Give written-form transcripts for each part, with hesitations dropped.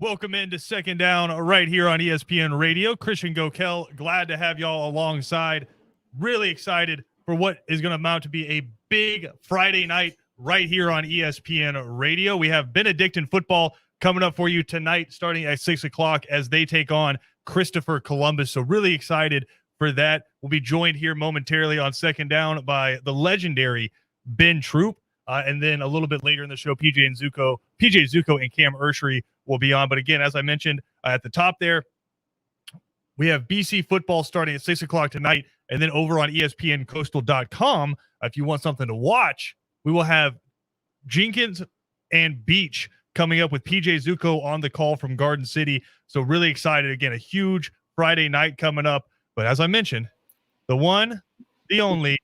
Welcome into Second Down right here on ESPN Radio. Christian Gokel, glad to have y'all alongside. Really excited for what is going to amount to be a big Friday night right here on ESPN Radio. We have Benedictine football coming up for you tonight starting at 6 o'clock as they take on Christopher Columbus. So really excited for that. We'll be joined here momentarily on Second Down by the legendary Ben Troop. And then a little bit later in the show, PJ Zuko and Cam Urshery will be on. But again, as I mentioned at the top there, we have BC football starting at 6 o'clock tonight. And then over on ESPNcoastal.com, if you want something to watch, we will have Jenkins and Beach coming up with PJ Zuko on the call from Garden City. So really excited. Again, a huge Friday night coming up. But as I mentioned, the one, the only,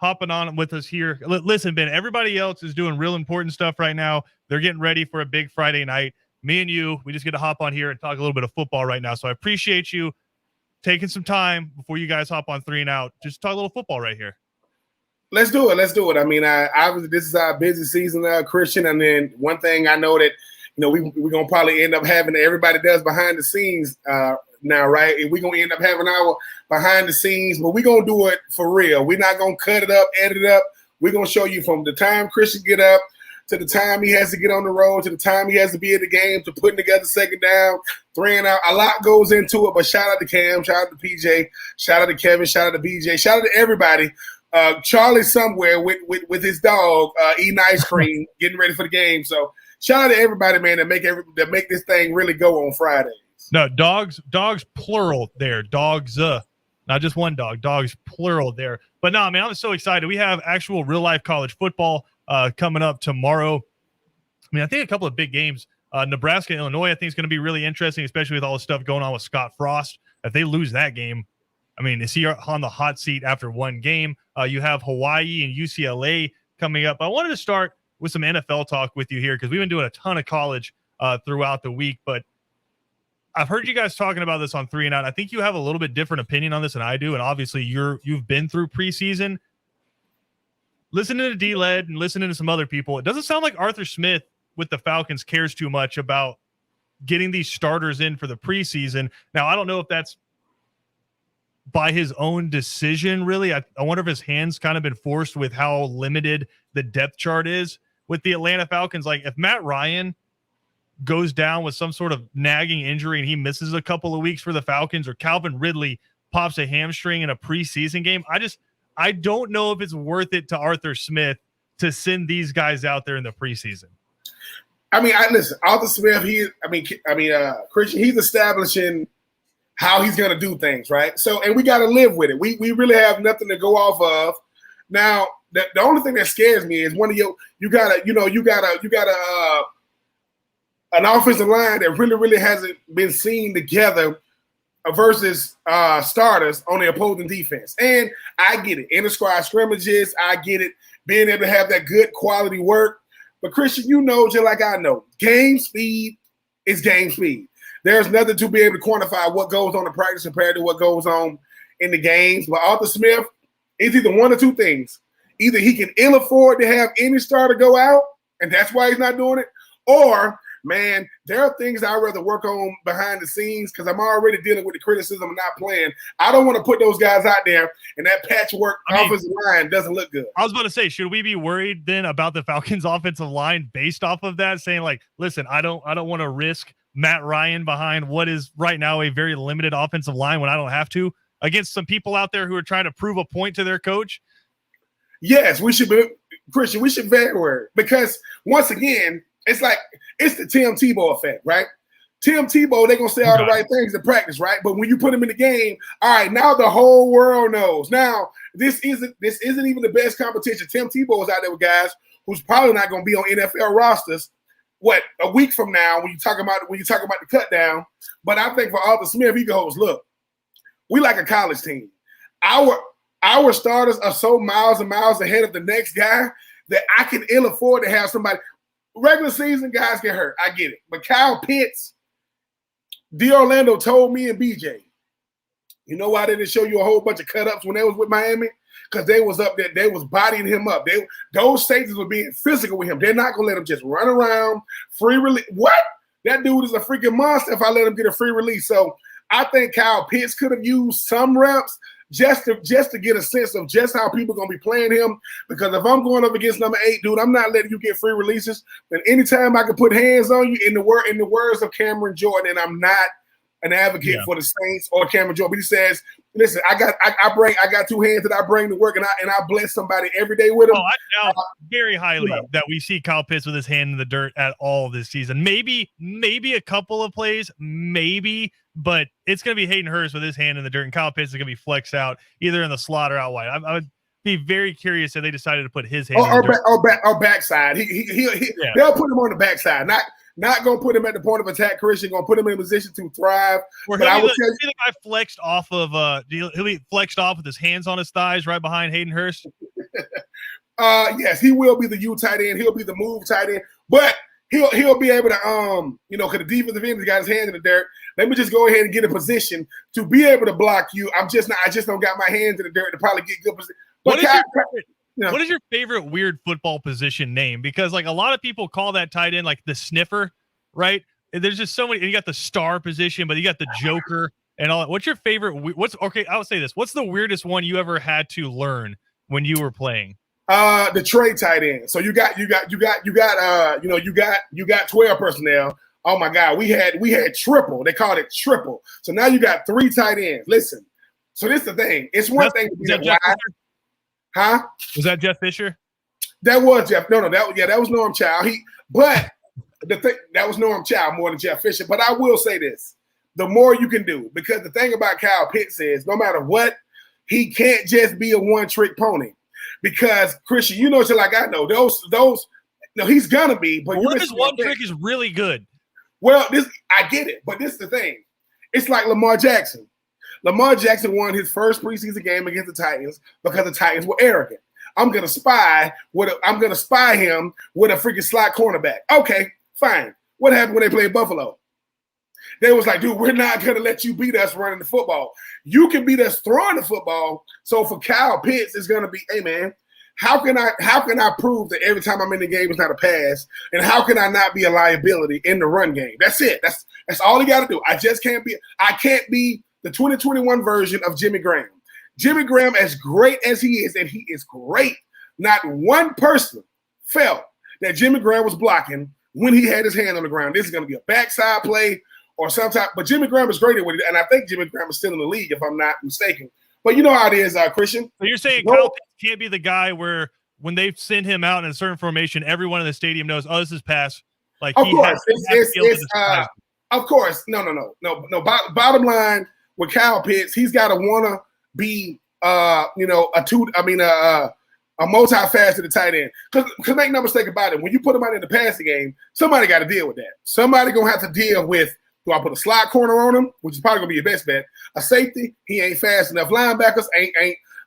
hopping on with us here. Listen, Ben, everybody else is doing real important stuff right now. They're getting ready for a big Friday night. Me and you, we just get to hop on here and talk a little bit of football right now. So I appreciate you taking some time before you guys hop on 3 and Out. Just talk a little football right here. Let's do it. I mean, this is our busy season now, Christian. And then one thing I know that, we're going to probably end up having everybody does behind the scenes now, right? We're going to end up having our behind the scenes, but we're going to do it for real. We're not going to cut it up, edit it up. We're going to show you from the time Christian get up to the time he has to get on the road, to the time he has to be at the game, to putting together Second Down, 3 and Out. A lot goes into it, but shout out to Cam, shout out to PJ, shout out to Kevin, shout out to BJ, shout out to everybody. Charlie somewhere with his dog eating ice cream, getting ready for the game. So shout out to everybody, man, that make this thing really go on Fridays. No, dogs plural there. Dogs, not just one dog. Dogs plural there. But no, man, I'm so excited. We have actual real life college football coming up tomorrow. I mean, I think a couple of big games. Nebraska, Illinois, I think is going to be really interesting, especially with all the stuff going on with Scott Frost. If they lose that game, I mean, is he on the hot seat after one game? You have Hawaii and UCLA coming up. I wanted to start with some NFL talk with you here because we've been doing a ton of college throughout the week, but I've heard you guys talking about this on 3 and Out. I think you have a little bit different opinion on this than I do, and obviously you've been through preseason. Listening to D-Led and listening to some other people, it doesn't sound like Arthur Smith with the Falcons cares too much about getting these starters in for the preseason. Now, I don't know if that's by his own decision, really. I wonder if his hand's kind of been forced with how limited the depth chart is with the Atlanta Falcons. Like, if Matt Ryan goes down with some sort of nagging injury and he misses a couple of weeks for the Falcons, or Calvin Ridley pops a hamstring in a preseason game, I don't know if it's worth it to Arthur Smith to send these guys out there in the preseason. I mean, listen, Arthur Smith, Christian, he's establishing how he's going to do things, right? So, and we got to live with it. We really have nothing to go off of. Now, the only thing that scares me is you got an offensive line that really hasn't been seen together versus starters on the opposing defense. And I get it. Inter-squad scrimmages, I get it. Being able to have that good quality work. But Christian, just like I know, game speed is game speed. There's nothing to be able to quantify what goes on in practice compared to what goes on in the games. But Arthur Smith is either one or two things. Either he can ill afford to have any starter go out, and that's why he's not doing it, or, man, there are things I'd rather work on behind the scenes because I'm already dealing with the criticism of not playing. I don't want to put those guys out there, and that patchwork offensive line doesn't look good. I was about to say, should we be worried then about the Falcons' offensive line based off of that, saying like, listen, I don't want to risk Matt Ryan behind what is right now a very limited offensive line when I don't have to, against some people out there who are trying to prove a point to their coach? Yes, we should be, Christian, we should be very worried because once again, it's the Tim Tebow effect, right? Tim Tebow, they're going to say all the right things in practice, right? But when you put him in the game, all right, now the whole world knows. Now, this isn't even the best competition. Tim Tebow is out there with guys who's probably not going to be on NFL rosters, a week from now when you talk about the cut down. But I think for Arthur Smith, he goes, look, we like a college team. Our starters are so miles and miles ahead of the next guy that I can ill afford to have somebody. Regular season guys get hurt. I get it. But Kyle Pitts, D'Orlando told me and BJ, you know why they didn't show you a whole bunch of cut-ups when they was with Miami? Because they was up there. They was bodying him up. Those safeties were being physical with him. They're not going to let him just run around, free release. What? That dude is a freaking monster if I let him get a free release. So I think Kyle Pitts could have used some reps just to get a sense of just how people are going to be playing him. Because if I'm going up against number 8, dude, I'm not letting you get free releases. And anytime I can put hands on you, in the words of Cameron Jordan, and I'm not an advocate for the Saints or Cameron Jordan, but he says, listen, I got 2 hands that I bring to work, and I bless somebody every day with them. Oh, I doubt very highly that we see Kyle Pitts with his hand in the dirt at all this season. Maybe a couple of plays, maybe, but it's going to be Hayden Hurst with his hand in the dirt, and Kyle Pitts is going to be flexed out either in the slot or out wide. I would be very curious if they decided to put his hand in the dirt. Or backside. They'll put him on the backside, not going to put him at the point of attack. Christian going to put him in a position to thrive. But I will see the guy flexed off of he'll be flexed off with his hands on his thighs right behind Hayden Hurst. Yes, he will be the U tight end. He'll be the move tight end, but he'll be able to because the defensive end has got his hand in the dirt. Let me just go ahead and get a position to be able to block you. I just don't got my hands in the dirt to probably get good position. What is your favorite weird football position name? Because like a lot of people call that tight end like the sniffer, right? And there's just so many. You got the star position, but you got the joker and all that. What's your favorite? I would say this. What's the weirdest one you ever had to learn when you were playing? The trade tight end. So you got 12 personnel. Oh my God, we had triple. They called it triple. So now you got 3 tight ends. Listen. So this is the thing. It's one thing to be that wide. Huh? Was that Jeff Fisher? That was Jeff. No, that was Norm Chow. That was Norm Chow more than Jeff Fisher. But I will say this: the more you can do, because the thing about Kyle Pitts is, no matter what, he can't just be a one-trick pony. Because Christian, like I know those. No, he's gonna be. But what is one trick is really good. Well, I get it, but this is the thing. It's like Lamar Jackson. Lamar Jackson won his first preseason game against the Titans because the Titans were arrogant. I'm gonna spy him with a freaking slot cornerback. Okay, fine. What happened when they played Buffalo? They was like, dude, we're not gonna let you beat us running the football. You can beat us throwing the football. So for Kyle Pitts, it's gonna be, hey man, how can I prove that every time I'm in the game it's not a pass? And how can I not be a liability in the run game? That's it. That's all he got to do. I can't be the 2021 version of Jimmy Graham. Jimmy Graham, as great as he is, and he is great, not one person felt that Jimmy Graham was blocking when he had his hand on the ground. This is going to be a backside play or sometime. But Jimmy Graham is great at it, and I think Jimmy Graham is still in the league, if I'm not mistaken. But you know how it is, Christian. So you're saying Kyle Pitts can't be the guy where when they send him out in a certain formation, everyone in the stadium knows, oh, this is pass. Like, of course, of course. No. Bottom line, with Kyle Pitts, he's got to want to be, a multifaceted tight end. Because make no mistake about it, when you put him out in the passing game, somebody got to deal with that. Somebody gonna have to deal with. Do I put a slot corner on him, which is probably gonna be your best bet? A safety, he ain't fast enough. Linebackers ain't.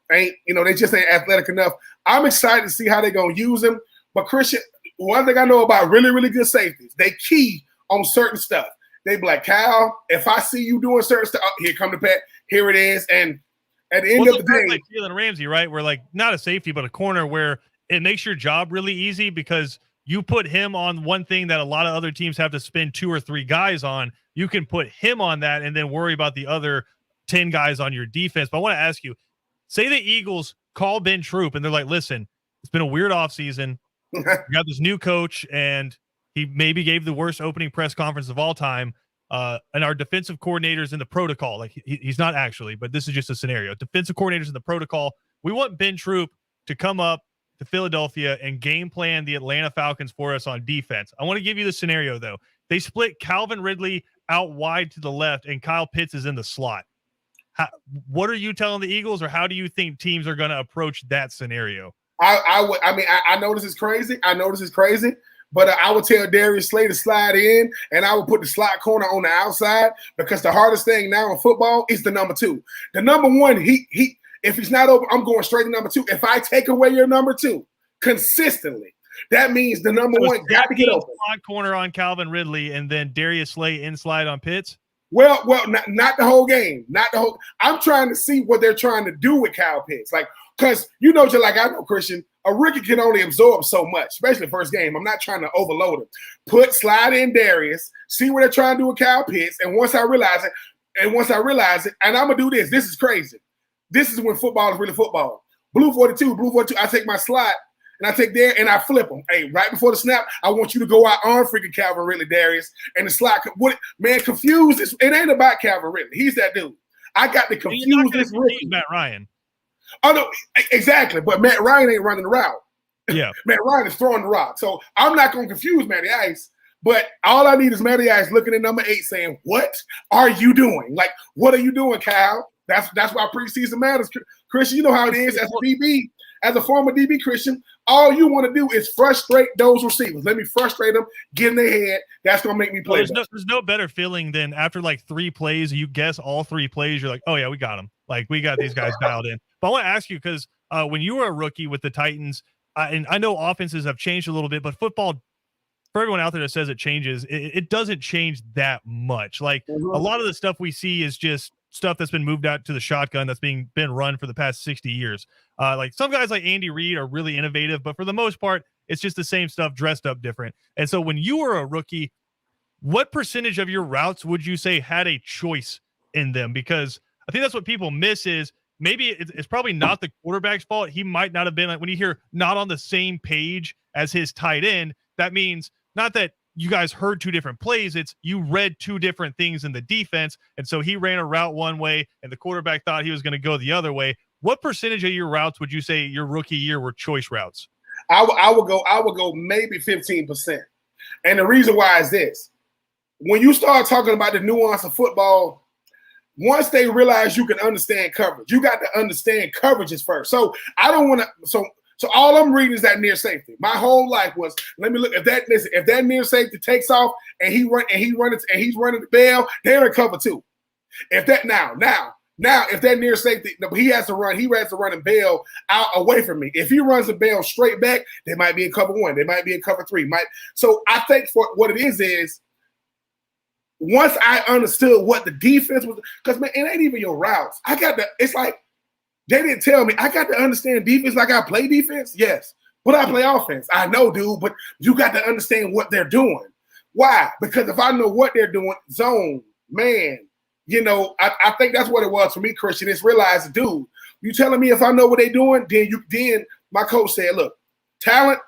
They just ain't athletic enough. I'm excited to see how they're gonna use him. But Christian, one thing I know about really, really good safeties, they key on certain stuff. They be like, Kyle, if I see you doing certain stuff, here come the pat, here it is. And at the end of the day, like Jalen Ramsey, right? We're like not a safety, but a corner where it makes your job really easy because you put him on one thing that a lot of other teams have to spend 2 or 3 guys on. You can put him on that and then worry about the other 10 guys on your defense. But I want to ask you, say the Eagles call Ben Troop and they're like, listen, it's been a weird offseason. We got this new coach and he maybe gave the worst opening press conference of all time. And our defensive coordinators in the protocol, like he's not actually, but this is just a scenario. Defensive coordinators in the protocol. We want Ben Troop to come up to Philadelphia and game plan the Atlanta Falcons for us on defense. I want to give you the scenario though. They split Calvin Ridley out wide to the left and Kyle Pitts is in the slot. What are you telling the Eagles, or how do you think teams are going to approach that scenario? I know this is crazy. But I would tell Darius Slay to slide in, and I would put the slot corner on the outside because the hardest thing now in football is the number 2. The number 1, if he's not open, I'm going straight to number 2. If I take away your number 2 consistently, that means the number 1 got to get open. Slot corner on Calvin Ridley, and then Darius Slay in slide on Pitts. Well, not the whole game. Not the whole. I'm trying to see what they're trying to do with Kyle Pitts, like because just like I know, Christian, a rookie can only absorb so much, especially first game. I'm not trying to overload him. Slide in Darius, see what they're trying to do with Kyle Pitts, and once I realize it, and I'm gonna do this. This is crazy. This is when football is really football. Blue 42. I take my slot and I take there and I flip them. Hey, right before the snap, I want you to go out on freaking Calvin Ridley, Darius, and the slot. What man confused this? It ain't about Calvin Ridley. He's that dude. I got to confuse this rookie. Matt Ryan. Oh no, exactly. But Matt Ryan ain't running the route. Yeah, Matt Ryan is throwing the rock. So I'm not gonna confuse Matty Ice. But all I need is Matty Ice looking at number 8 saying, "What are you doing? Like, what are you doing, Kyle?" That's why preseason matters, Christian. You know how it is as a DB, as a former DB, Christian. All you want to do is frustrate those receivers. Let me frustrate them, get in their head. That's gonna make me play. There's no better feeling than after like 3 plays, you guess all 3 plays. You're like, oh yeah, we got them. Like we got these guys dialed in. But I want to ask you because when you were a rookie with the Titans, and I know offenses have changed a little bit, but football, for everyone out there that says it changes, it doesn't change that much. Like a lot of the stuff we see is just stuff that's been moved out to the shotgun that's been run for the past 60 years. Like some guys like Andy Reid are really innovative, but for the most part, it's just the same stuff dressed up different. And so when you were a rookie, what percentage of your routes would you say had a choice in them? Because I think that's what people miss is maybe it's probably not the quarterback's fault. He might not have been, like when you hear not on the same page as his tight end, that means not that you guys heard 2 different plays. It's you read 2 different things in the defense. And so he ran a route one way and the quarterback thought he was going to go the other way. What percentage of your routes would you say your rookie year were choice routes? I would go maybe 15%. And the reason why is this. When you start talking about the nuance of football, once they realize you can understand coverage, you got to understand coverages first. So I don't want to So all I'm reading is that near safety. My whole life was, let me look, if that near safety takes off and he's running the bail, they're in cover 2. If that now, if that near safety, he has to run and bail out away from me. If he runs the bail straight back, they might be in cover 1. They might be in cover 3. So I think for what it is once I understood what the defense was, because man, it ain't even your routes. It's like they didn't tell me. I got to understand defense like I play defense. Yes, but I play offense. I know, dude, but you got to understand what they're doing. Why? Because if I know what they're doing, zone, man, I think that's what it was for me, Christian. It's realizing, dude, you telling me if I know what they're doing, then my coach said, look, talent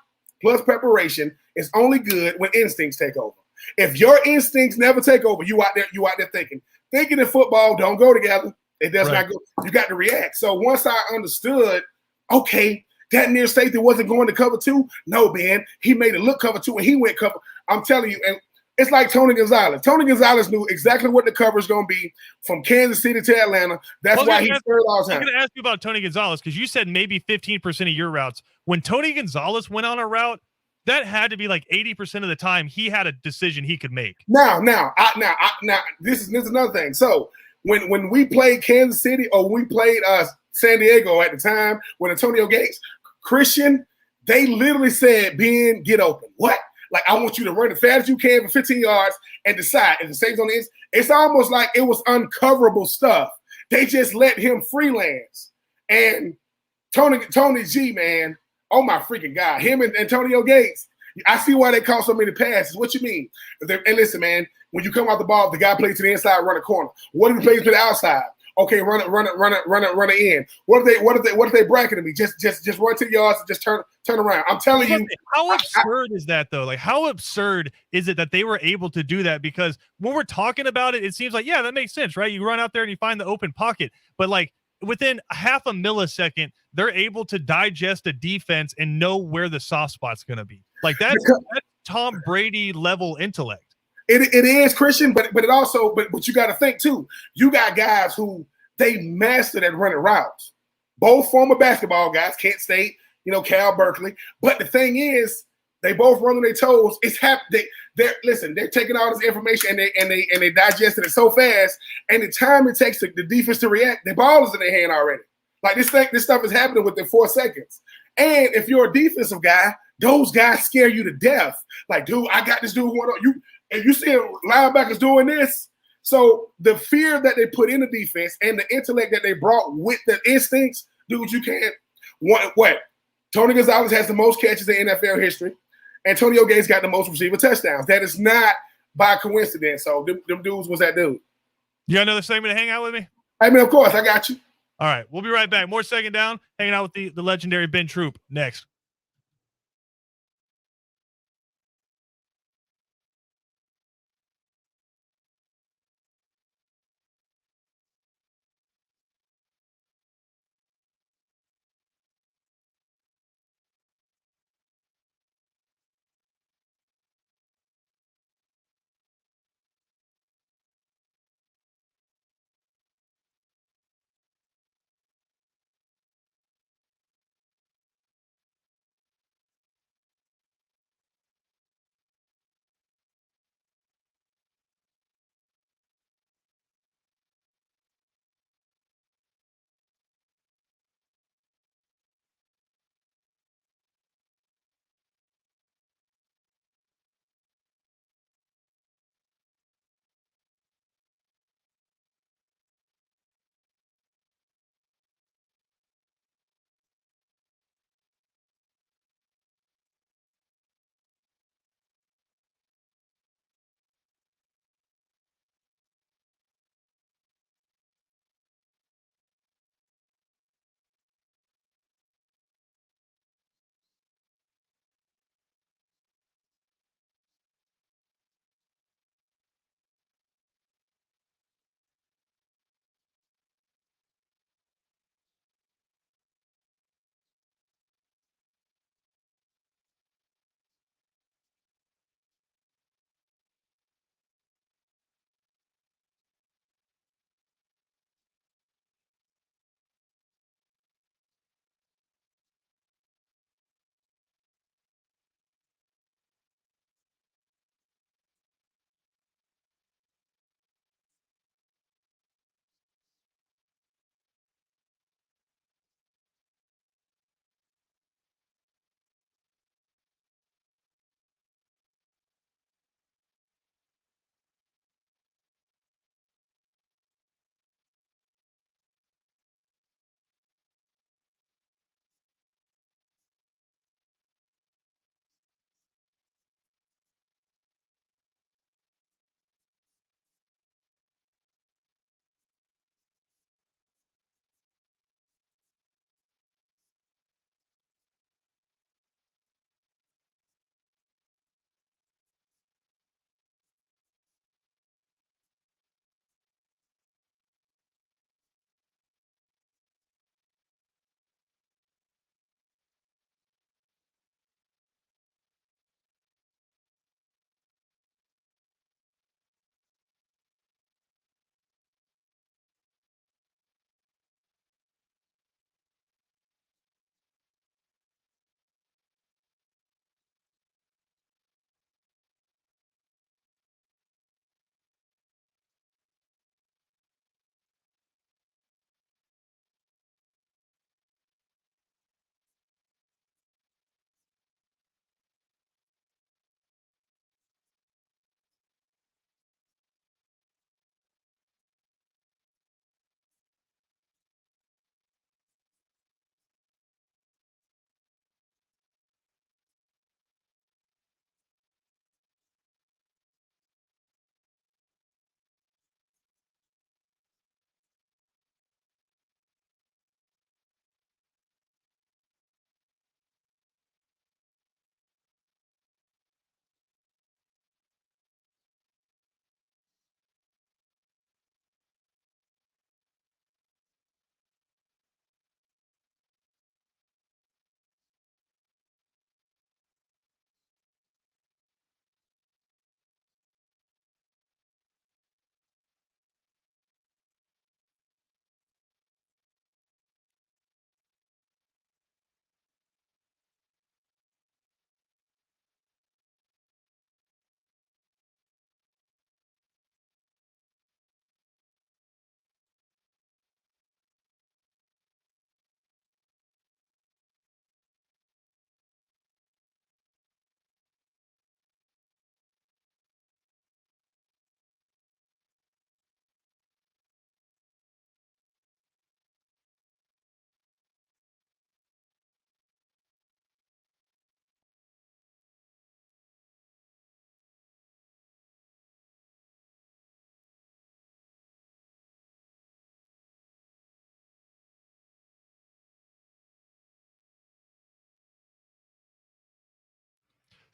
plus preparation is only good when instincts take over. If your instincts never take over, you out there thinking. Thinking and football don't go together. It does not go. You got to react. So once I understood, okay, that near safety wasn't going to cover 2. No, man, he made it look cover 2 and he went cover. I'm telling you, and it's like Tony Gonzalez. Tony Gonzalez knew exactly what the cover is going to be from Kansas City to Atlanta. That's why he started all the time. I'm going to ask you about Tony Gonzalez because you said maybe 15% of your routes. When Tony Gonzalez went on a route, that had to be like 80% of the time he had a decision he could make. Now, this is another thing. So when we played Kansas City or we played San Diego at the time with Antonio Gates, Christian, they literally said, Ben, get open. What? Like, I want you to run as fast as you can for 15 yards and decide. If the save's on the inside, it's almost like it was uncoverable stuff. They just let him freelance. And Tony G, man, oh my freaking God, him and Antonio Gates, I see why they call so many passes. What you mean? And listen, man, when you come out the ball, the guy plays to the inside, run a corner. What if he plays to the outside? Okay, run it in. What if they bracketing me? Just run to the yards and just turn around. I'm telling you. How absurd is that though? Like how absurd is it that they were able to do that? Because when we're talking about it, it seems like, yeah, that makes sense, right? You run out there and you find the open pocket, but like within half a millisecond, they're able to digest a defense and know where the soft spot's going to be. Like that's Tom Brady level intellect. It is, Christian, but it also, but you got to think too. You got guys who they mastered at running routes. Both former basketball guys, Kent State, Cal Berkeley. But the thing is, they both run on their toes. It's they're taking all this information and they digested it so fast. And the time it takes the defense to react, the ball is in their hand already. Like this stuff is happening within 4 seconds. And if you're a defensive guy, those guys scare you to death. Like, dude, I got this dude going on. And you see linebackers doing this. So the fear that they put in the defense and the intellect that they brought with the instincts, dude, you can't. What? Tony Gonzalez has the most catches in NFL history. Antonio Gates got the most receiver touchdowns. That is not by coincidence. So them dudes was that dude. You got another segment to hang out with me? I mean, of course, I got you. All right, we'll be right back. More Second Down, hanging out with the legendary Ben Troop next.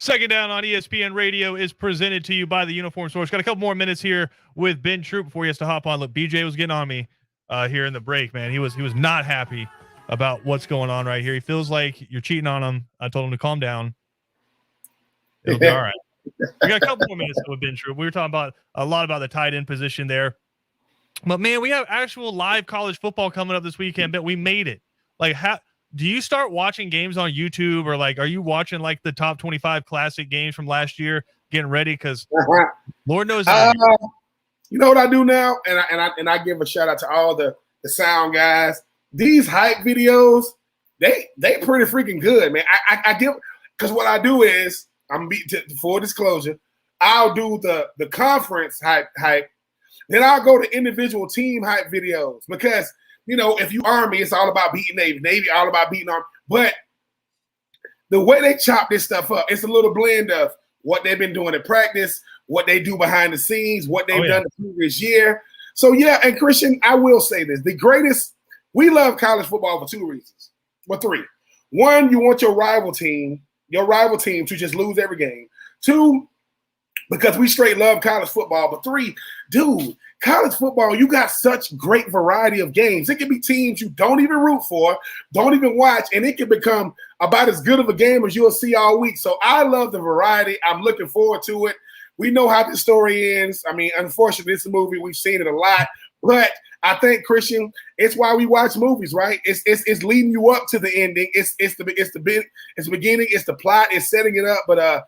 Second Down on ESPN Radio is presented to you by the Uniform Source. Got a couple more minutes here with Ben Troop before he has to hop on. Look, BJ was getting on me here in the break, man. He was not happy about what's going on right here. He feels like you're cheating on him. I told him to calm down. It'll be all right. We got a couple more minutes with Ben Troop. We were talking about a lot about the tight end position there. But, man, we have actual live college football coming up this weekend. But we made it. Like, how do you start watching games on YouTube, or like, are you watching like the top 25 classic games from last year, getting ready? Because Lord knows. You know what I do now, and I give a shout out to all the sound guys. These hype videos, they pretty freaking good, man. I give, because what I do is, full disclosure, I'll do the conference hype, then I'll go to individual team hype videos, because if you Army, it's all about beating Navy all about beating Army. But the way they chop this stuff up, it's a little blend of what they've been doing in practice, what they do behind the scenes, what they've done the previous year. So, yeah, and Christian, I will say this. We love college football for two reasons. Well, three. One, you want your rival team to just lose every game. Two, because we straight love college football. But three, dude, college football, you got such great variety of games. It can be teams you don't even root for, don't even watch, and it can become about as good of a game as you'll see all week. So I love the variety. I'm looking forward to it. We know how the story ends. I mean, unfortunately, it's a movie. We've seen it a lot. But I think, Christian, it's why we watch movies, right? It's leading you up to the ending. It's the beginning. It's the plot. It's setting it up. But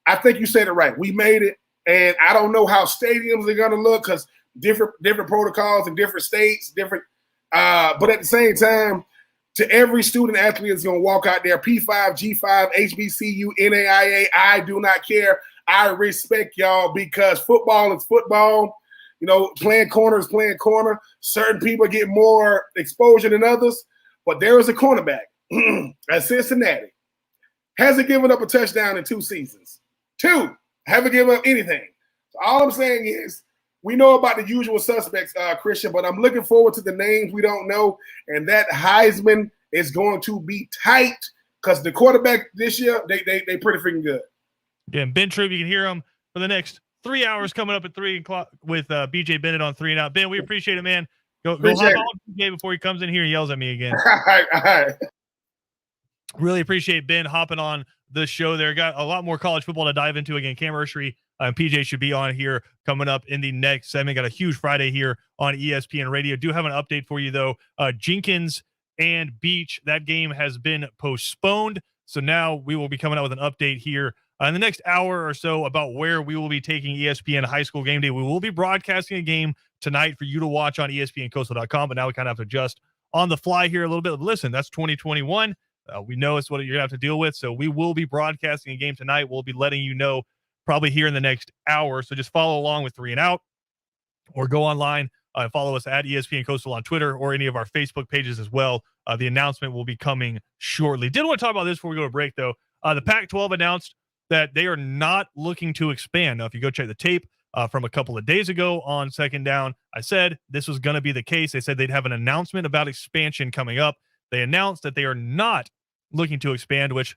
I think you said it right. We made it, and I don't know how stadiums are going to look, because different protocols in different states, different. But at the same time, to every student athlete that's going to walk out there, P5, G5, HBCU, NAIA, I do not care. I respect y'all, because football is football. Playing corner is playing corner. Certain people get more exposure than others, but there is a cornerback at Cincinnati. Hasn't given up a touchdown in 2 seasons. 2, haven't given up anything. So all I'm saying is, we know about the usual suspects, Christian, but I'm looking forward to the names we don't know, and that Heisman is going to be tight, because the quarterback this year, they pretty freaking good. Yeah, Ben Troop, you can hear him for the next 3 hours coming up at 3 o'clock with BJ Bennett on 3 and Out. Ben, we appreciate it, man. Go hop on BJ before he comes in here and yells at me again. All right. Really appreciate Ben hopping on the show there. Got a lot more college football to dive into. Again, Cam Ursery and PJ should be on here coming up in the next segment. Got a huge Friday here on ESPN Radio. Do have an update for you, though. Jenkins and Beach, that game has been postponed. So now we will be coming out with an update here in the next hour or so about where we will be taking ESPN High School Game Day. We will be broadcasting a game tonight for you to watch on ESPNCoastal.com, but now we kind of have to adjust on the fly here a little bit. Listen, that's 2021. We know it's what you're going to have to deal with, so we will be broadcasting a game tonight. We'll be letting you know probably here in the next hour, so just follow along with 3 and Out, or go online and follow us at ESPN Coastal on Twitter or any of our Facebook pages as well. The announcement will be coming shortly. Did want to talk about this before we go to break, though. The Pac-12 announced that they are not looking to expand. Now, if you go check the tape from a couple of days ago on Second Down, I said this was going to be the case. They said they'd have an announcement about expansion coming up. They announced that they are not looking to expand, which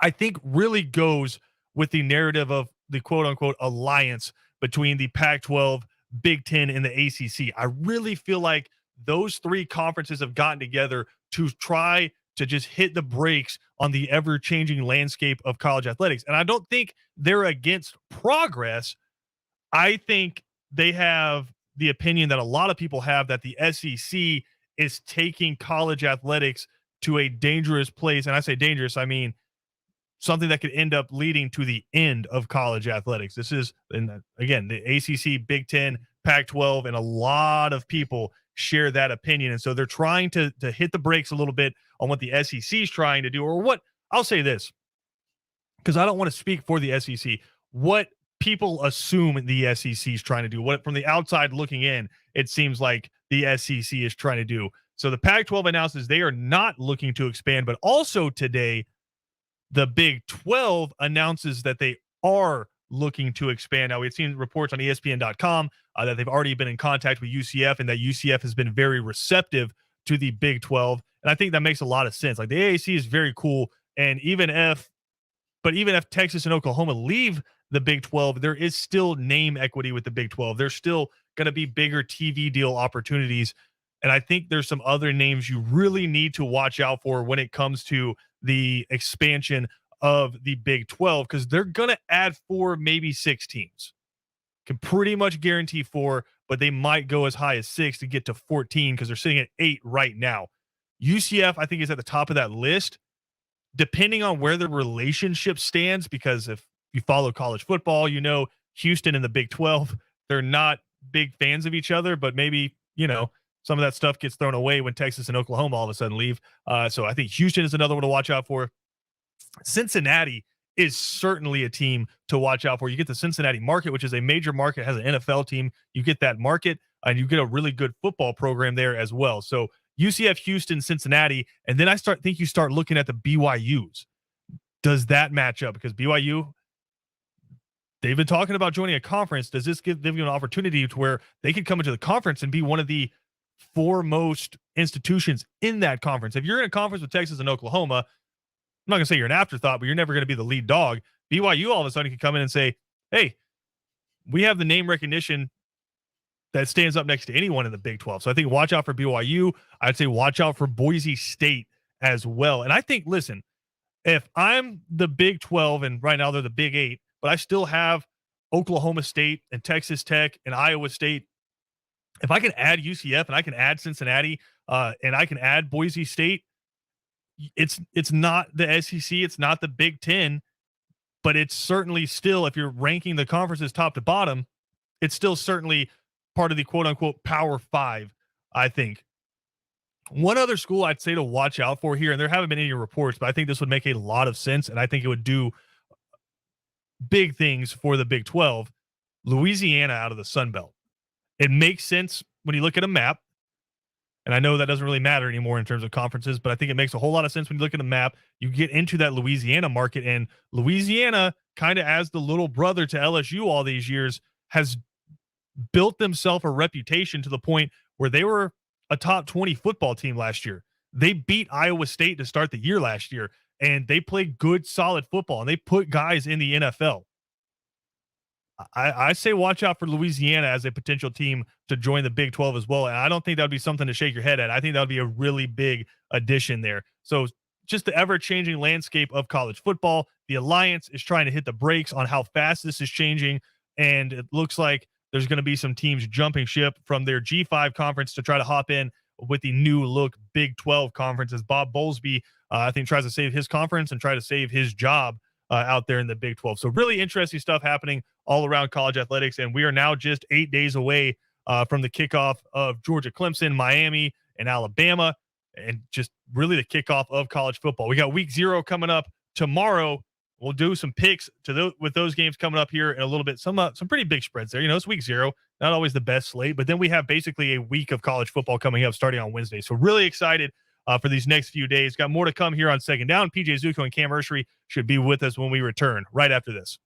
I think really goes with the narrative of the quote-unquote alliance between the Pac-12, Big Ten, and the ACC. I really feel like those 3 conferences have gotten together to try to just hit the brakes on the ever-changing landscape of college athletics. And I don't think they're against progress. I think they have the opinion that a lot of people have, that the SEC is taking college athletics to a dangerous place. And I say dangerous, I mean something that could end up leading to the end of college athletics. This is, and again, the ACC, Big Ten, Pac-12, and a lot of people share that opinion. And so they're trying to hit the brakes a little bit on what the SEC is trying to do, or what, I'll say this, because I don't want to speak for the SEC, what people assume the SEC is trying to do, what from the outside looking in, it seems like the SEC is trying to do. So the Pac-12 announces they are not looking to expand, but also today, the Big 12 announces that they are looking to expand. Now, we've seen reports on ESPN.com that they've already been in contact with UCF, and that UCF has been very receptive to the Big 12. And I think that makes a lot of sense. Like, the AAC is very cool. And even if But even if Texas and Oklahoma leave the Big 12, there is still name equity with the Big 12. There's still going to be bigger TV deal opportunities. And I think there's some other names you really need to watch out for when it comes to the expansion of the Big 12, because they're going to add 4, maybe 6 teams. Can pretty much guarantee 4, but they might go as high as 6 to get to 14 because they're sitting at 8 right now. UCF, I think, is at the top of that list, depending on where the relationship stands, because if you follow college football, you know Houston and the Big 12, they're not big fans of each other, but maybe, some of that stuff gets thrown away when Texas and Oklahoma all of a sudden leave. So I think Houston is another one to watch out for. Cincinnati is certainly a team to watch out for. You get the Cincinnati market, which is a major market, has an NFL team. You get that market, and you get a really good football program there as well. So UCF, Houston, Cincinnati, and then you start looking at the BYUs. Does that match up? Because BYU, they've been talking about joining a conference. Does this give them an opportunity to where they could come into the conference and be one of the foremost institutions in that conference? If you're in a conference with Texas and Oklahoma, I'm not going to say you're an afterthought, but you're never going to be the lead dog. BYU all of a sudden can come in and say, hey, we have the name recognition that stands up next to anyone in the Big 12. So I think watch out for BYU. I'd say watch out for Boise State as well. And I think, listen, if I'm the Big 12 and right now they're the Big 8, but I still have Oklahoma State and Texas Tech and Iowa State, if I can add UCF and I can add Cincinnati and I can add Boise State, it's not the SEC, it's not the Big 10, but it's certainly still, if you're ranking the conferences top to bottom, it's still certainly part of the quote unquote Power 5, I think. One other school I'd say to watch out for here, and there haven't been any reports, but I think this would make a lot of sense, and I think it would do big things for the Big 12, Louisiana out of the Sun Belt. It makes sense when you look at a map. And I know that doesn't really matter anymore in terms of conferences, but I think it makes a whole lot of sense when you look at the map. You get into that Louisiana market, and Louisiana, kind of as the little brother to LSU all these years, has built themselves a reputation to the point where they were a top 20 football team last year. They beat Iowa State to start the year last year, and they played good, solid football, and they put guys in the NFL. I say watch out for Louisiana as a potential team to join the Big 12 as well. And I don't think that would be something to shake your head at. I think that would be a really big addition there. So just the ever-changing landscape of college football. The Alliance is trying to hit the brakes on how fast this is changing. And it looks like there's going to be some teams jumping ship from their G5 conference to try to hop in with the new look Big 12 conference, as Bob Bowlesby, I think, tries to save his conference and try to save his job out there in the Big 12. So really interesting stuff happening all around college athletics. And we are now just 8 days away from the kickoff of Georgia, Clemson, Miami, and Alabama, and just really the kickoff of college football. We got week 0 coming up tomorrow. We'll do some picks with those games coming up here in a little bit. Some pretty big spreads there. It's week 0, not always the best slate, but then we have basically a week of college football coming up starting on Wednesday. So really excited for these next few days. Got more to come here on Second Down. PJ Zuko and Cam Ursery should be with us when we return right after this.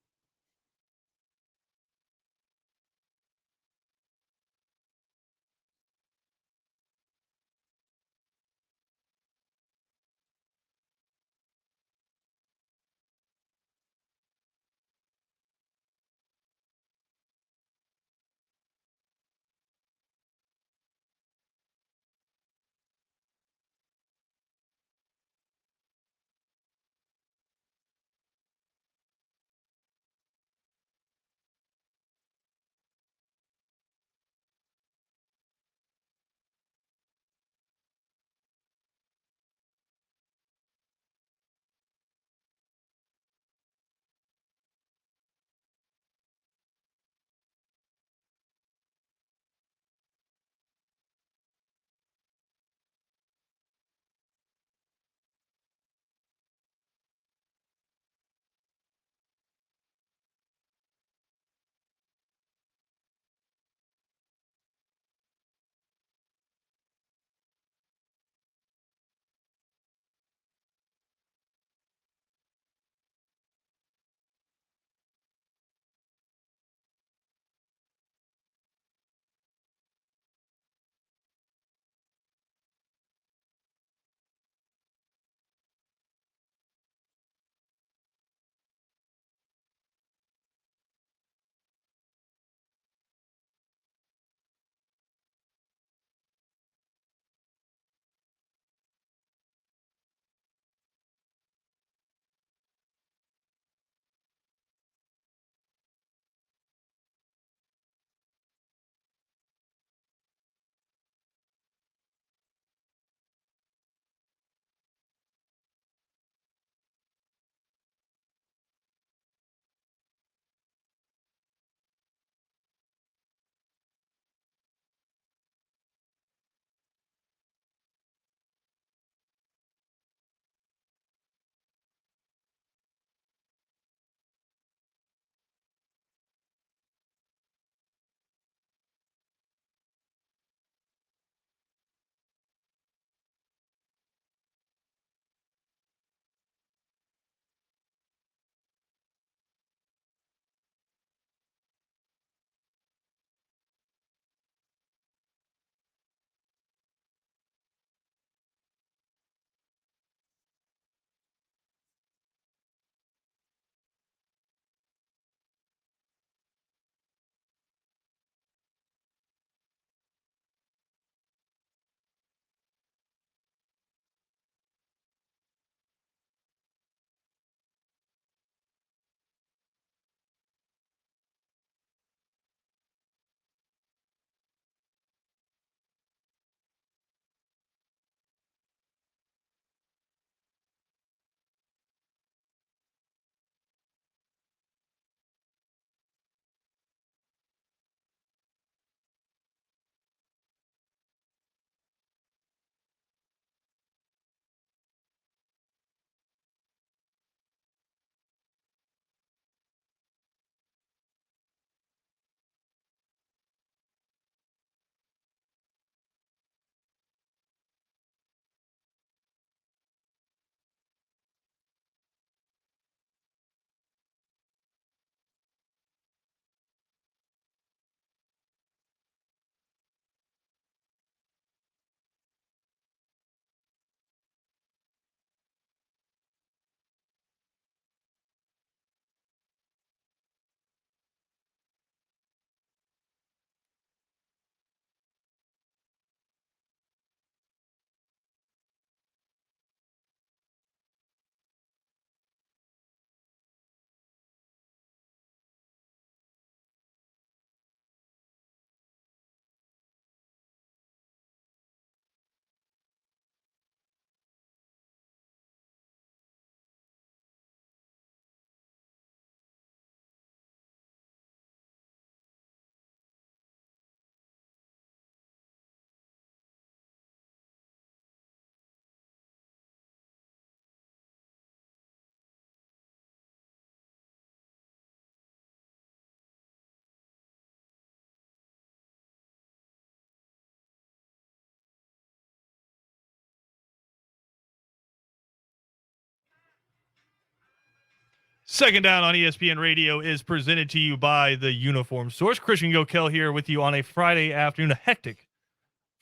Second Down on ESPN Radio is presented to you by the Uniform Source. Christian Gokel here with you on a Friday afternoon, a hectic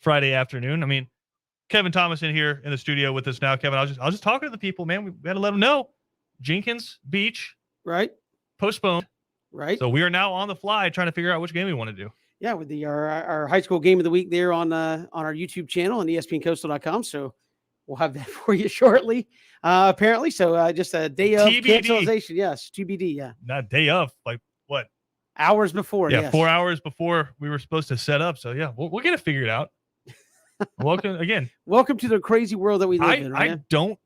Friday afternoon. I mean, Kevin Thomas in here in the studio with us now. Kevin, I was just talking to the people, man. We got to let them know. Jenkins Beach, right? Postponed, right? So we are now on the fly trying to figure out which game we want to do. Yeah, with our high school game of the week there on our YouTube channel and ESPNCoastal.com. So we'll have that for you shortly. Apparently, so just a day of TBD. cancellation. Yes, TBD. Yeah, Not day of, like what? Hours before. Yeah, yes. 4 hours before we were supposed to set up. So yeah, we'll get it figured out. Welcome again. Welcome to the crazy world that we live in. Right? I don't.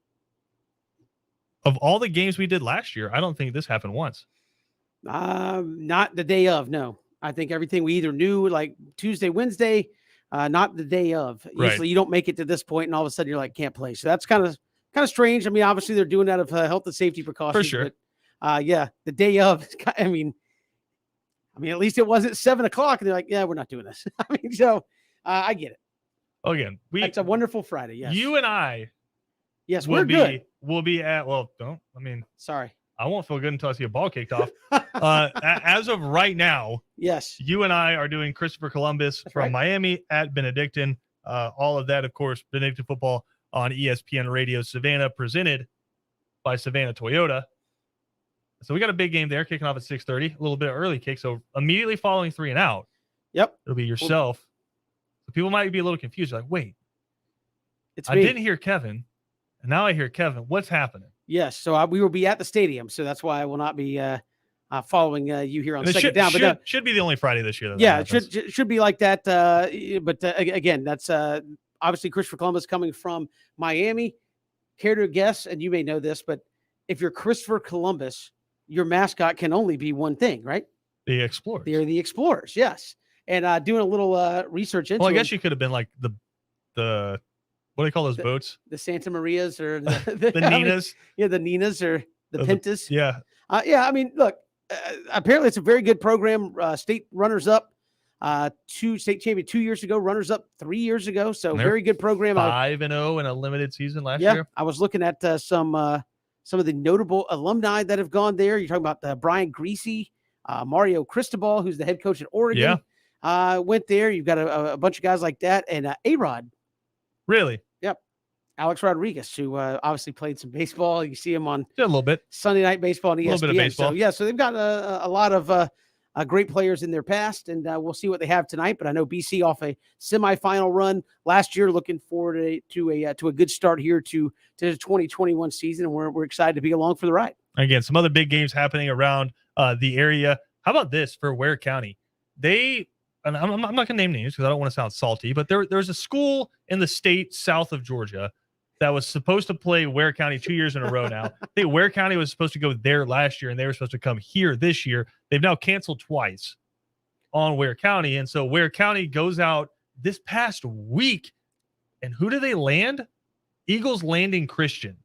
Of all the games we did last year, I don't think this happened once. Not the day of. No, I think everything we either knew like Tuesday, Wednesday, not the day of. Right. Usually you don't make it to this point, and all of a sudden you're like can't play. So that's kind of strange. I mean, obviously they're doing that of health and safety precautions. For sure. But, yeah, the day of. I mean, at least it wasn't 7 o'clock, and they're like, yeah, we're not doing this. I mean, so I get it. Again, It's a wonderful Friday. Yes. You and I. Yes, we're good. We'll be at. Well, don't. I mean, sorry. I won't feel good until I see a ball kicked off. As of right now, yes, you and I are doing Christopher Columbus That's from right. Miami at Benedictine. All of that, of course, Benedictine football on ESPN Radio Savannah, presented by Savannah Toyota. So we got a big game there, kicking off at 6:30, a little bit early kick. So immediately following 3 and out, Yep, it'll be yourself. So people might be a little confused, like, wait, it's I me. didn't hear Kevin, and now I hear Kevin. What's happening? Yes, so we will be at the stadium, so that's why I will not be following you here on And it Second Down. But should be the only Friday this year. yeah, it should be like that. But again, that's obviously Christopher Columbus coming from Miami. Care to guess, and you may know this, but if you're Christopher Columbus, your mascot can only be one thing, right? The Explorers. They're the Explorers, yes. And doing a little research into Well, I guess you could have been like the what do they call those boats? the Santa Marias or the The I mean, Ninas. yeah, the Ninas or the Pintas. Yeah. Yeah, I mean, look, apparently it's a very good program. State runners up, state champion 2 years ago, runners up 3 years ago. So And they're very good program. 5-0 in a limited season last Yeah, year. I was looking at some of the notable alumni that have gone there. You're talking about Brian Greasy, Mario Cristobal, who's the head coach at Oregon. Went there. You've got a bunch of guys like that, and A-Rod. Really? Alex Rodriguez, who obviously played some baseball. You see him on Yeah, a little bit. Sunday Night Baseball on ESPN. A little bit of baseball. So, yeah, so they've got a lot of great players in their past, and we'll see what they have tonight. But I know BC off a semifinal run last year, looking forward to a good start here to the 2021 season, and we're excited to be along for the ride. Again, some other big games happening around the area. How about this for Ware County? And I'm not going to name names because I don't want to sound salty, but there's a school in the state south of Georgia that was supposed to play Ware County 2 years in a row now. I think Ware County was supposed to go there last year, and they were supposed to come here this year. They've now canceled twice on Ware County, and so Ware County goes out this past week, and who do they land? Eagles Landing Christian,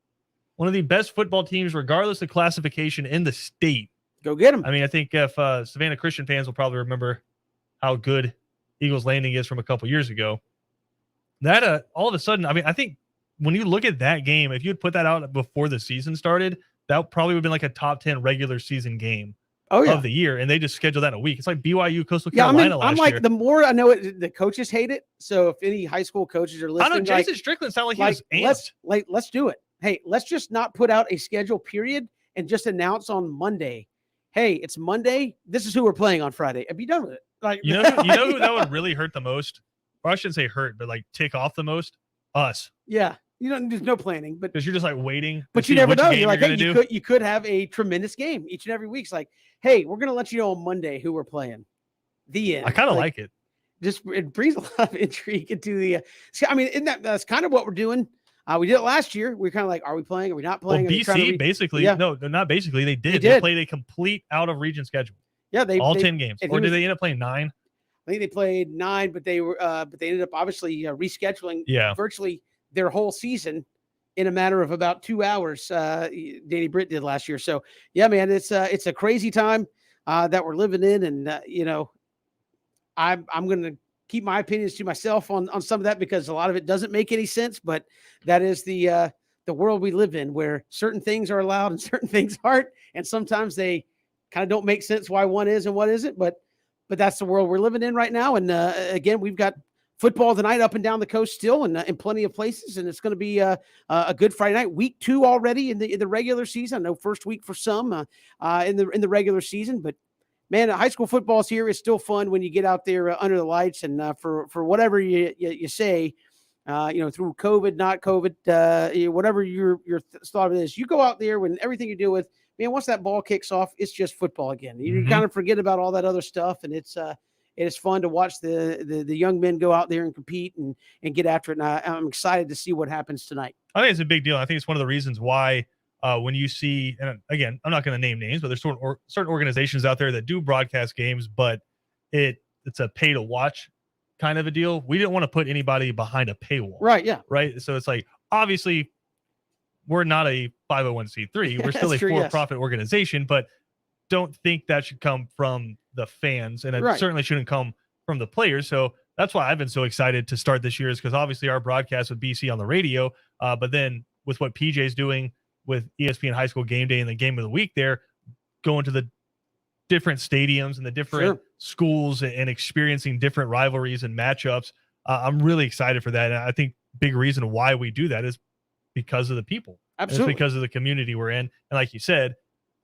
one of the best football teams, regardless of classification, in the state. Go get them. I mean, I think if Savannah Christian fans will probably remember how good Eagles Landing is from a couple years ago. That all of a sudden, I mean, I think when you look at that game, if you had put that out before the season started, that probably would have been like a top 10 regular season game of the year. And they just scheduled that in a week. It's like BYU Coastal Carolina last I'm like, year. the more I know it, the coaches hate it. So if any high school coaches are listening, I know Jason Strickland sounded like he was amped. Let's do it. Hey, let's just not put out a schedule period and just announce on Monday, hey, it's Monday. This is who we're playing on Friday. And be done with it. Like, you know who that would really hurt the most? Or I shouldn't say hurt, but like tick off the most? Us. Yeah. There's no planning, but because you're just like waiting. But you never know. You're like, hey, you could have a tremendous game each and every week. It's like, hey, we're gonna let you know on Monday who we're playing. The end. I kind of like it. Just it brings a lot of intrigue into the. I mean, that's kind of what we're doing. We did it last year. We are kind of like, are we playing? Are we not playing? Well, BC basically, no, not basically. They did. They played a complete out of region schedule. Yeah, they 10 games, or did they end up playing 9? I think they played 9, but they were, but they ended up obviously rescheduling virtually their whole season in a matter of about 2 hours. Danny Britt did last year. So yeah, man, it's a crazy time that we're living in, and I'm going to keep my opinions to myself on some of that because a lot of it doesn't make any sense. But that is the the world we live in, where certain things are allowed and certain things aren't, and sometimes they kind of don't make sense why one is and what isn't. But that's the world we're living in right now. And again, we've got football tonight up and down the coast still, and in plenty of places, and it's going to be a good Friday night. Week 2 already in the regular season. I know first week for some in the regular season, but man, high school football here is still fun when you get out there under the lights. And for whatever you say, through COVID, not COVID, whatever your thought of it is, you go out there when everything you deal with, man, once that ball kicks off, it's just football again. You kind of forget about all that other stuff, and it is fun to watch the young men go out there and compete and get after it. And I'm excited to see what happens tonight. I think it's a big deal. I think it's one of the reasons why when you see, and again, I'm not going to name names, but there's certain organizations out there that do broadcast games, but it's a pay to watch kind of a deal. We didn't want to put anybody behind a paywall. Right. Yeah. Right. So it's like, obviously we're not a 501c3. We're still a for-profit organization, but don't think that should come from the fans, and it certainly shouldn't come from the players. So that's why I've been so excited to start this year, is because obviously our broadcast with BC on the radio, but then with what PJ's doing with ESPN High School Game Day and the Game of the Week, there going to the different stadiums and the different schools and experiencing different rivalries and matchups. I'm really excited for that. And I think big reason why we do that is because of the people. Absolutely. It's because of the community we're in. And like you said,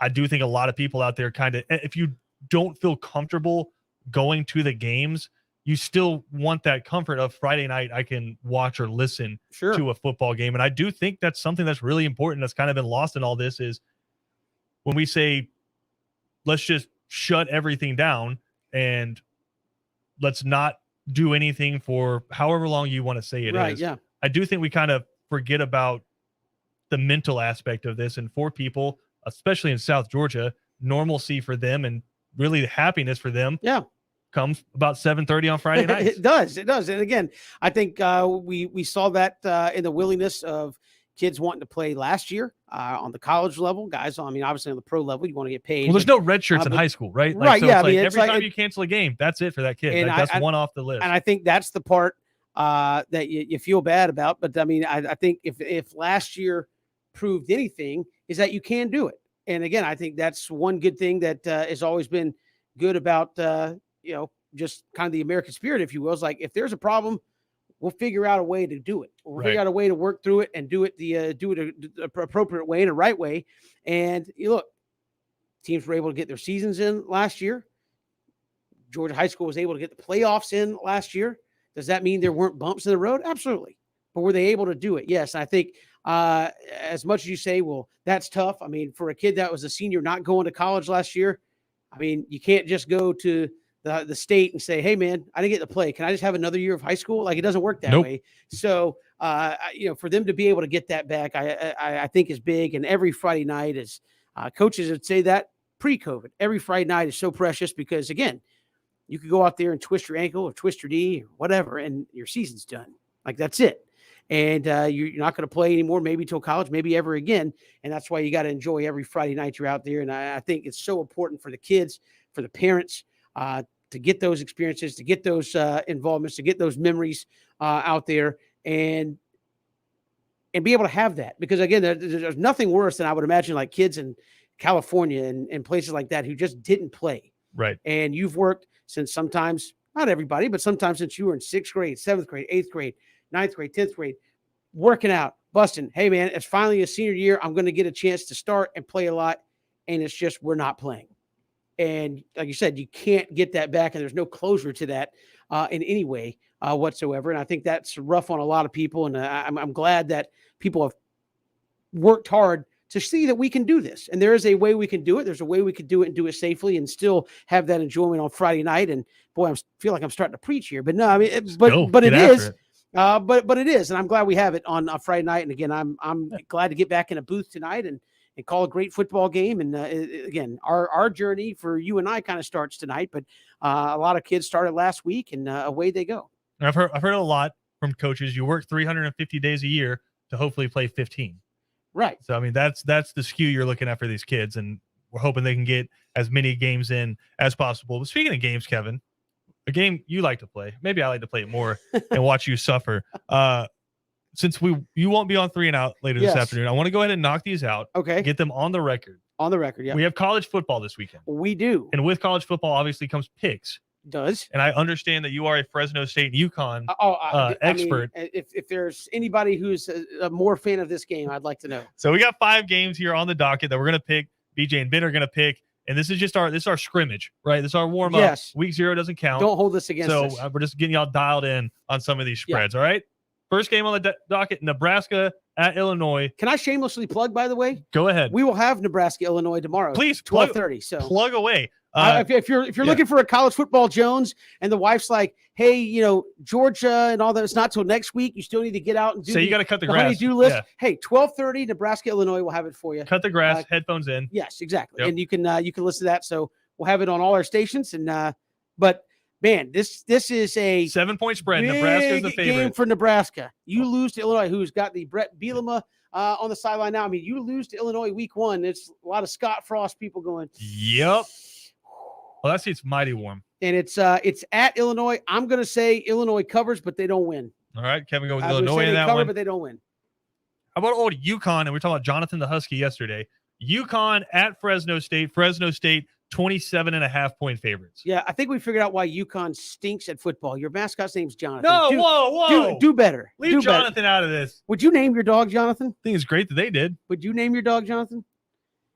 I do think a lot of people out there kind of, if you don't feel comfortable going to the games, you still want that comfort of Friday night, I can watch or listen to a football game. And I do think that's something that's really important. That's kind of been lost in all this, is when we say, let's just shut everything down and let's not do anything for however long you want to say it is. Yeah. I do think we kind of forget about the mental aspect of this. And for people, especially in South Georgia, normalcy for them and really the happiness for them comes about 7:30 on Friday nights. It does. And again, I think we saw that in the willingness of kids wanting to play last year on the college level. Guys, I mean, obviously on the pro level, you want to get paid. Well, there's no red shirts in high school, right? So it's like every time you cancel a game, that's it for that kid. That's one off the list. And I think that's the part that you feel bad about. But I mean, I think if last year proved anything, is that you can do it. And again, I think that's one good thing that has always been good about just kind of the American spirit, if you will. Is like, if there's a problem, we'll figure out a way to do it. We'll figure out a way to work through it and do it the appropriate way and a right way. And you look, teams were able to get their seasons in last year. Georgia High School was able to get the playoffs in last year. Does that mean there weren't bumps in the road? Absolutely. But were they able to do it? Yes. And I think as much as you say, well, that's tough. I mean, for a kid that was a senior not going to college last year, I mean, you can't just go to the state and say, hey, man, I didn't get to play. Can I just have another year of high school? Like, it doesn't work that way. So, for them to be able to get that back, I think is big. And every Friday night is coaches would say that pre-COVID, every Friday night is so precious because, again, you could go out there and twist your ankle or twist your knee or whatever, and your season's done. Like, that's it. And you're not going to play anymore, maybe till college, maybe ever again. And that's why you got to enjoy every Friday night you're out there. And I think it's so important for the kids, for the parents, to get those experiences, to get those involvements, to get those memories out there and be able to have that. Because, again, there's nothing worse than I would imagine, like kids in California and places like that who just didn't play. Right. And you've worked since sometimes, not everybody, but sometimes since you were in 6th grade, 7th grade, 8th grade, 9th grade, 10th grade, working out, busting. Hey, man, it's finally a senior year. I'm going to get a chance to start and play a lot. And it's just, we're not playing. And like you said, you can't get that back. And there's no closure to that in any way whatsoever. And I think that's rough on a lot of people. And I'm glad that people have worked hard to see that we can do this. And there is a way we can do it. There's a way we could do it and do it safely and still have that enjoyment on Friday night. And boy, I feel like I'm starting to preach here, but no, I mean, but it is. But it is, and I'm glad we have it on Friday night. And again, I'm glad to get back in a booth tonight and call a great football game. And again, our journey for you and I kind of starts tonight, but a lot of kids started last week, and away they go. I've heard a lot from coaches. You work 350 days a year to hopefully play 15. Right. So I mean, that's the skew you're looking at for these kids, and we're hoping they can get as many games in as possible. But speaking of games, Kevin, a game you like to play, maybe I like to play it more and watch you suffer. since you won't be on 3 and Out later this afternoon, I want to go ahead and knock these out. Okay. Get them on the record. On the record, yeah. We have college football this weekend. We do. And with college football, obviously comes picks. Does. And I understand that you are a Fresno State and UConn expert. I mean, if there's anybody who's a more fan of this game, I'd like to know. So we got 5 games here on the docket that we're going to pick. BJ and Ben are going to pick. And this is just our scrimmage, right? This is our warm-up. Yes. Week 0 doesn't count. Don't hold this against us. So we're just getting y'all dialed in on some of these spreads, all right? First game on the docket, Nebraska at Illinois. Can I shamelessly plug, by the way? Go ahead. We will have Nebraska, Illinois tomorrow. Please, 12:30. So plug away. If you're looking for a college football Jones and the wife's like, hey, Georgia and all that, it's not till next week. You still need to get out and do you got to cut the grass. honey-do list. Yeah. Hey, 12:30, Nebraska, Illinois. We'll have it for you. Cut the grass, headphones in. Yes, exactly. Yep. And you can listen to that. So we'll have it on all our stations. And but man, this is a 7-point spread. Nebraska is the favorite game for Nebraska. You lose to Illinois, who's got the Brett Bielema on the sideline now. I mean, you lose to Illinois week 1. It's a lot of Scott Frost people going. Yep. Well, that seat's mighty warm. And it's at Illinois. I'm going to say Illinois covers, but they don't win. All right, Kevin, go with I Illinois in that cover, one. But they don't win. How about old UConn? And we were talking about Jonathan the Husky yesterday. UConn at Fresno State. Fresno State, 27.5-point favorites. Yeah, I think we figured out why UConn stinks at football. Your mascot's name's Jonathan. No, whoa. Do better. Leave Jonathan out of this. Would you name your dog Jonathan? I think it's great that they did. Would you name your dog Jonathan?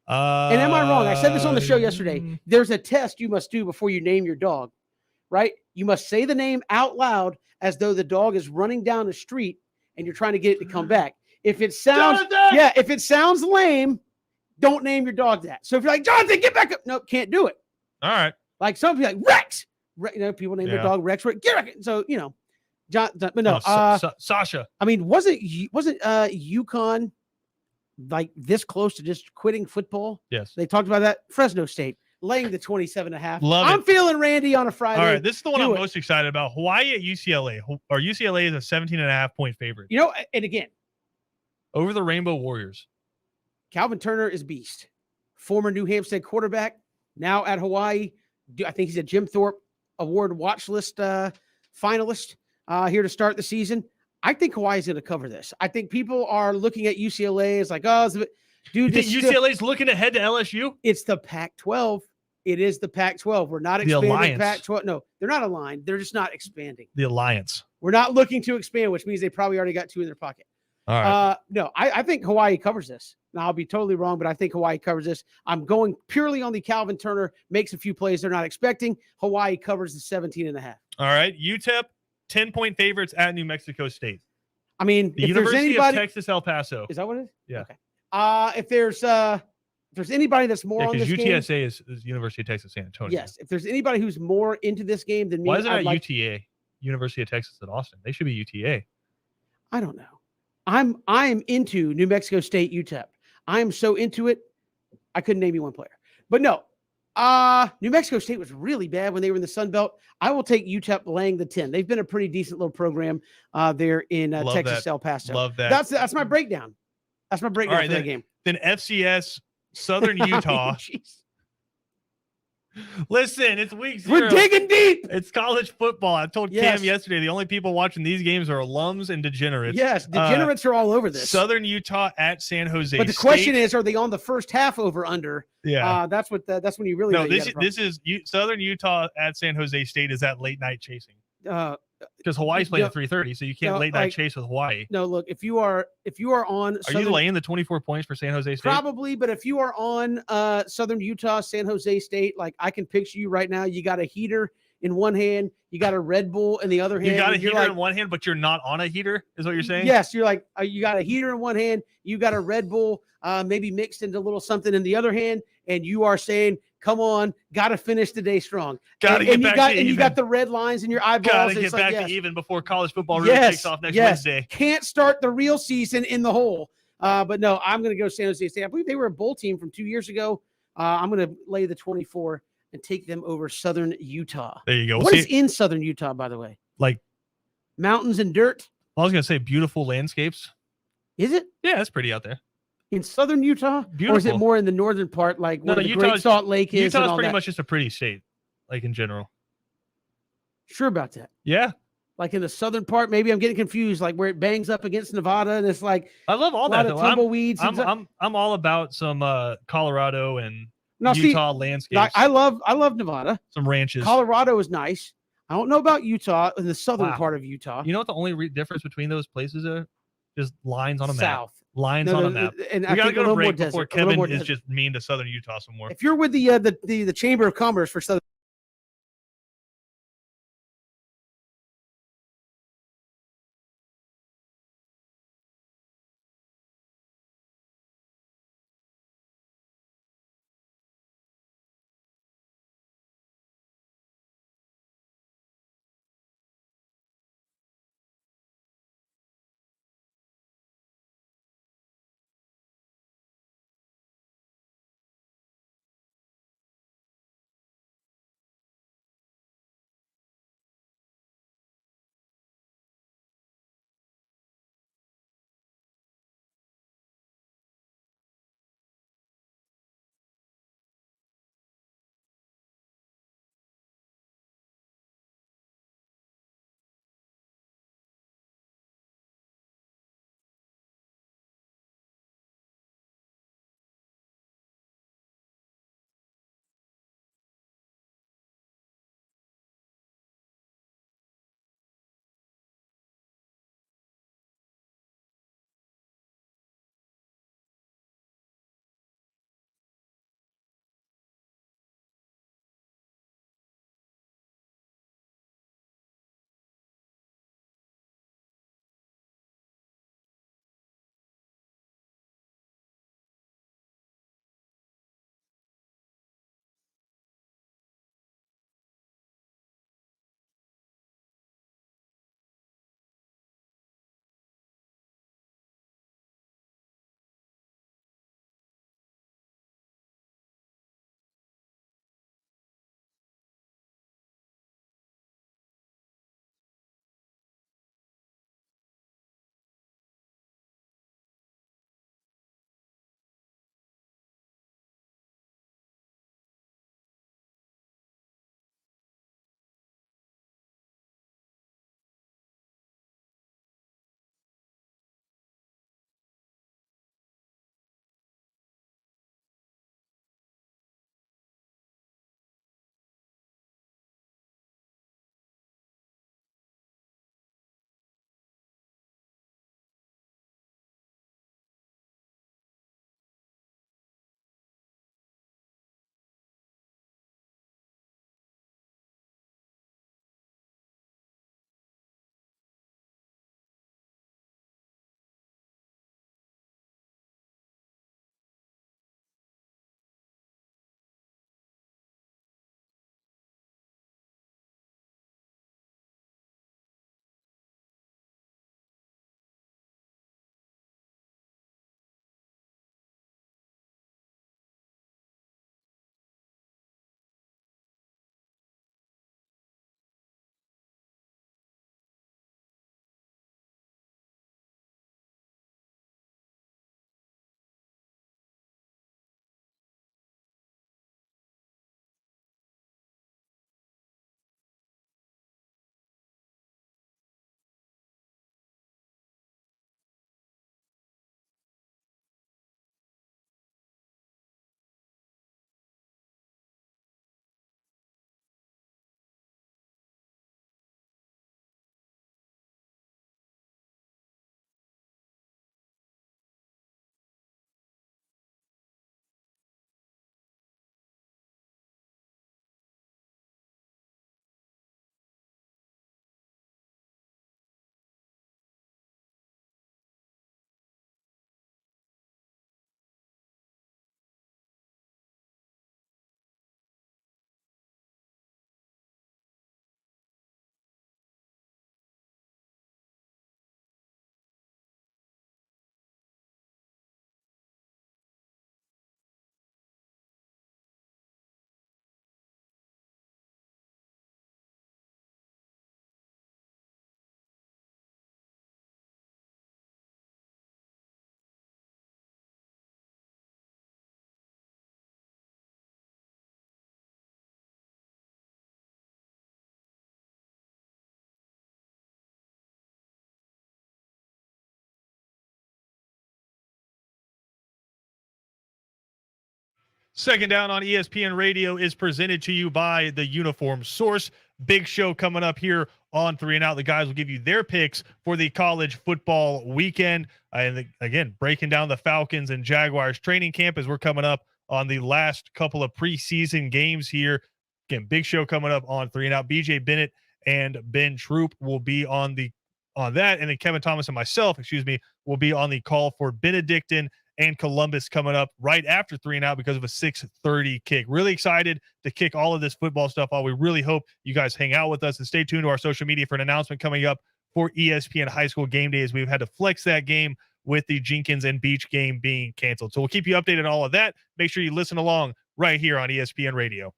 And am I wrong? I said this on the show yesterday. There's a test you must do before you name your dog, right? You must say the name out loud as though the dog is running down the street and you're trying to get it to come back. If it sounds, if it sounds lame, don't name your dog that. So if you're like, Jonathan, get back up. Nope, can't do it. All right. Like some people like Rex. People name their dog Rex. Get back. So, John, but no. Sasha. I mean, wasn't UConn like this close to just quitting football? Yes. They talked about that. Fresno State laying the 27.5. I'm feeling Randy on a Friday. All right. This is the one I'm most excited about. Hawaii at UCLA. Or UCLA is a 17.5-point favorite. And again, over the Rainbow Warriors. Calvin Turner is beast. Former New Hampstead quarterback, now at Hawaii. I think he's a Jim Thorpe Award watch list finalist here to start the season. I think Hawaii's going to cover this. I think people are looking at UCLA as like, dude, you think UCLA's looking ahead to LSU? It's the Pac-12. It is the Pac-12. We're not expanding Pac-12. No, they're not aligned. They're just not expanding. The alliance. We're not looking to expand, which means they probably already got 2 in their pocket. All right. No, I think Hawaii covers this. Now, I'll be totally wrong, but I think Hawaii covers this. I'm going purely on the Calvin Turner, makes a few plays they're not expecting. Hawaii covers the 17.5. All right. UTEP, 10-point favorites at New Mexico State. I mean, the University of Texas, El Paso. Is that what it is? Yeah. Okay. If there's anybody that's more on this game. Because UTSA is University of Texas San Antonio. Yes. If there's anybody who's more into this game than me. Why is it not UTA? University of Texas at Austin. They should be UTA. I don't know. I'm into New Mexico State UTEP. I'm so into it. I couldn't name you one player. But no, New Mexico State was really bad when they were in the Sun Belt. I will take UTEP laying the 10. They've been a pretty decent little program there in Texas, El Paso. Love that. That's my breakdown. That's my breakdown for the game. Then FCS, Southern Utah. Listen, it's week 0. We're digging deep. It's college football. I told Cam yesterday the only people watching these games are alums and degenerates. Yes, degenerates are all over this. Southern Utah at San Jose. But the question is, are they on the first half over under? Yeah, that's when you really. No, this is Southern Utah at San Jose State is that late night chasing. Because Hawaii's playing at 3:30, so you can't late night chase with Hawaii. No, look, if you are on, are you laying the 24 points for San Jose State? Probably, but if you are on Southern Utah, San Jose State, like I can picture you right now. You got a heater in one hand, you got a Red Bull in the other hand. You got a heater in one hand, but you're not on a heater, is what you're saying? Yes, you're like you got a heater in one hand, you got a Red Bull, maybe mixed into a little something in the other hand, and you are saying, "Come on, got to finish the day strong." Got to get back to even. And you got the red lines in your eyeballs. Got to get back to even before college football really kicks off next Wednesday. Can't start the real season in the hole. But no, I'm going to go San Jose State. I believe they were a bowl team from 2 years ago. I'm going to lay the 24 and take them over Southern Utah. There you go. What is in Southern Utah, by the way? Like mountains and dirt? I was going to say beautiful landscapes. Is it? Yeah, it's pretty out there. In Southern Utah? Beautiful. Or is it more in the northern part, like where the Great Salt Lake is? Utah's pretty much just a pretty state, like in general. Sure about that? Yeah. like in the southern part. Maybe I'm getting confused, like where it bangs up against Nevada, and it's like I love all a lot that. of tumbleweeds. I'm all about some Colorado and Now, Utah see, landscapes. I love Nevada. Some ranches. Colorado is nice. I don't know about Utah, in the southern part of Utah. You know what the only difference between those places are? Just lines on a map. South. Lines on a map. And we gotta go to break before Kevin is just mean to Southern Utah some more. If you're with the Chamber of Commerce for Southern Second Down on ESPN Radio is presented to you by the Uniform Source. Big show coming up here on 3 and Out. The guys will give you their picks for the college football weekend. And again, breaking down the Falcons and Jaguars training camp as we're coming up on the last couple of preseason games here. Again, big show coming up on 3 and Out. BJ Bennett and Ben Troop will be on that. And then Kevin Thomas and myself, will be on the call for Benedictine and Columbus coming up right after 3 and Out because of a 6:30 kick. Really excited to kick all of this football stuff off. We really hope you guys hang out with us and stay tuned to our social media for an announcement coming up for ESPN High School Game Day, as we've had to flex that game with the Jenkins and Beach game being canceled. So we'll keep you updated on all of that. Make sure you listen along right here on ESPN Radio.